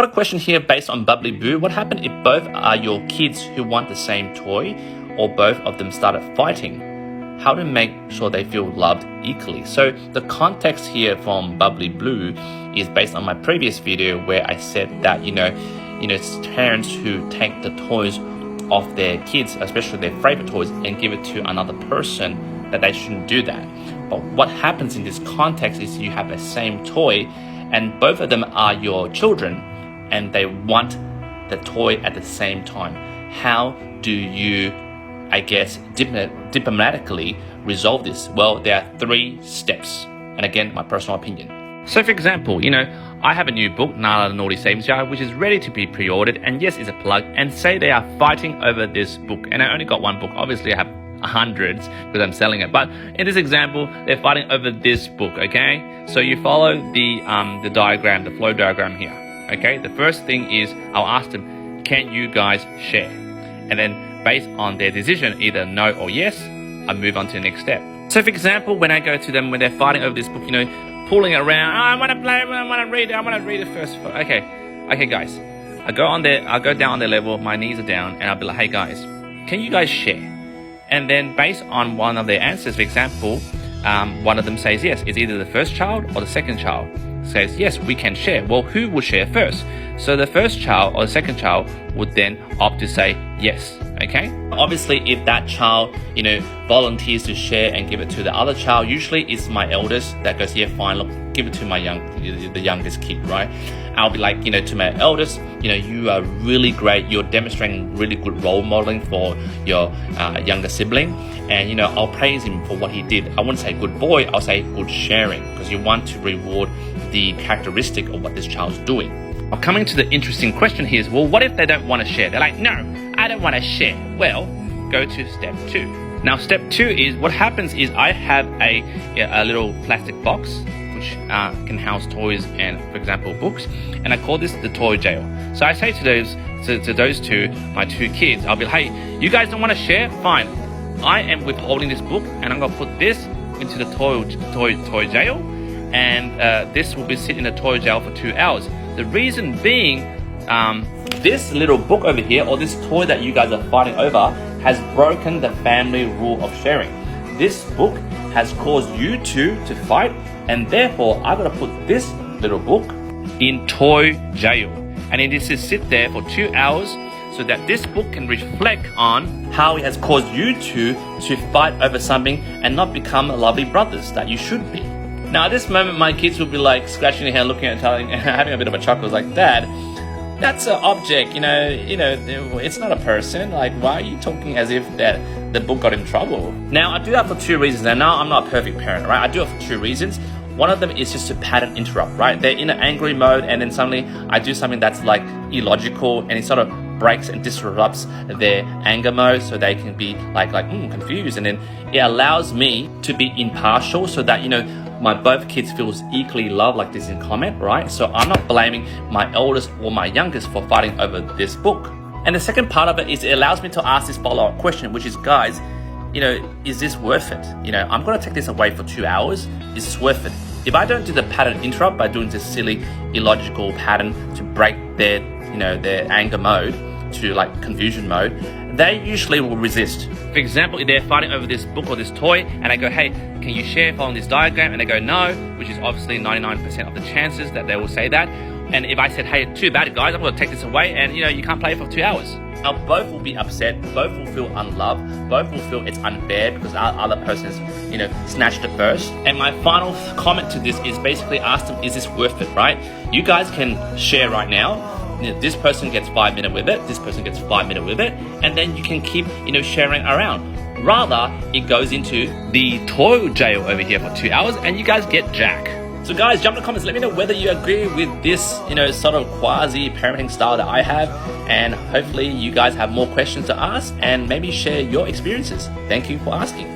Got a question here based on Bubbly Boo. What happened if both are your kids who want the same toy, or both of them started fighting? How to make sure they feel loved equally? So the context here from Bubbly Blue is based on my previous video where I said that it's parents who take the toys off their kids, especially their favorite toys, and give it to another person, that they shouldn't do that. But what happens in this context is you have the same toy and both of them are your children and they want the toy at the same time. How do you, diplomatically resolve this? Well, there are 3 steps. And again, my personal opinion. So for example, I have a new book, Nala the Naughty Savings Jar, which is ready to be pre-ordered, and yes, it's a plug, and say they are fighting over this book, and I only got one book. Obviously I have hundreds because I'm selling it, but in this example, they're fighting over this book, okay? So you follow the diagram, the flow diagram here, okay? The first thing is I'll ask them, can you guys share? And then based on their decision, either no or yes, I move on to the next step. So for example, when I go to them, when they're fighting over this book, pulling it around, I want to play, I want to read it first. Okay guys, I go down on their level, my knees are down, and I'll be like, hey guys, can you guys share? And then based on one of their answers, for example, one of them says yes, it's either the first child or the second child says yes, we can share. Well, who will share first? So the first child or the second child would then opt to say yes, okay? Obviously, if that child, volunteers to share and give it to the other child, usually it's my eldest that goes, yeah, fine, look, give it to the youngest kid, right? I'll be like, to my eldest, you are really great. You're demonstrating really good role modeling for your younger sibling. And, I'll praise him for what he did. I wouldn't say good boy, I'll say good sharing, because you want to reward the characteristic of what this child's doing. Now, coming to the interesting question here is, well, what if they don't want to share? They're like, no, I don't want to share. Well, go to step 2. Now, step 2 is, what happens is I have a little plastic box which can house toys and, for example, books, and I call this the toy jail. So I say to those two, my 2 kids, I'll be like, hey, you guys don't want to share? Fine. I am withholding this book, and I'm going to put this into the toy jail, and this will be sitting in the toy jail for 2 hours. The reason being, this little book over here, or this toy that you guys are fighting over, has broken the family rule of sharing. This book has caused you two to fight, and therefore I've got to put this little book in toy jail, and it is to sit there for 2 hours so that this book can reflect on how it has caused you two to fight over something and not become lovely brothers that you should be. Now at this moment, my kids will be like scratching their head, looking at it, having a bit of a chuckle, like, Dad, that's an object, it's not a person. Like, why are you talking as if that the book got in trouble? Now, I do that for 2 reasons. And now I'm not a perfect parent, right? I do it for 2 reasons. One of them is just to pattern interrupt, right? They're in an angry mode, and then suddenly I do something that's like illogical, and it sort of breaks and disrupts their anger mode, so they can be like confused. And then it allows me to be impartial, so that my both kids feels equally loved, like this in comment, right? So I'm not blaming my eldest or my youngest for fighting over this book. And the second part of it is it allows me to ask this follow-up question, which is, guys, is this worth it? I'm going to take this away for 2 hours. Is this worth it? If I don't do the pattern interrupt by doing this silly, illogical pattern to break their anger mode to like confusion mode, they usually will resist. For example, if they're fighting over this book or this toy, and I go, hey, can you share following this diagram? And they go, no, which is obviously 99% of the chances that they will say that. And if I said, hey, too bad, guys, I'm going to take this away, and you can't play it for 2 hours. Now, both will be upset, both will feel unloved, both will feel it's unfair because the other person has, snatched it first. And my final comment to this is basically ask them, is this worth it, right? You guys can share right now. This person gets 5 minutes with it, this person gets 5 minutes with it, and then you can keep, sharing around. Rather, it goes into the toy jail over here for 2 hours, and you guys get jack. So guys, jump in the comments, let me know whether you agree with this, sort of quasi parenting style that I have, and hopefully you guys have more questions to ask and maybe share your experiences. Thank you for asking.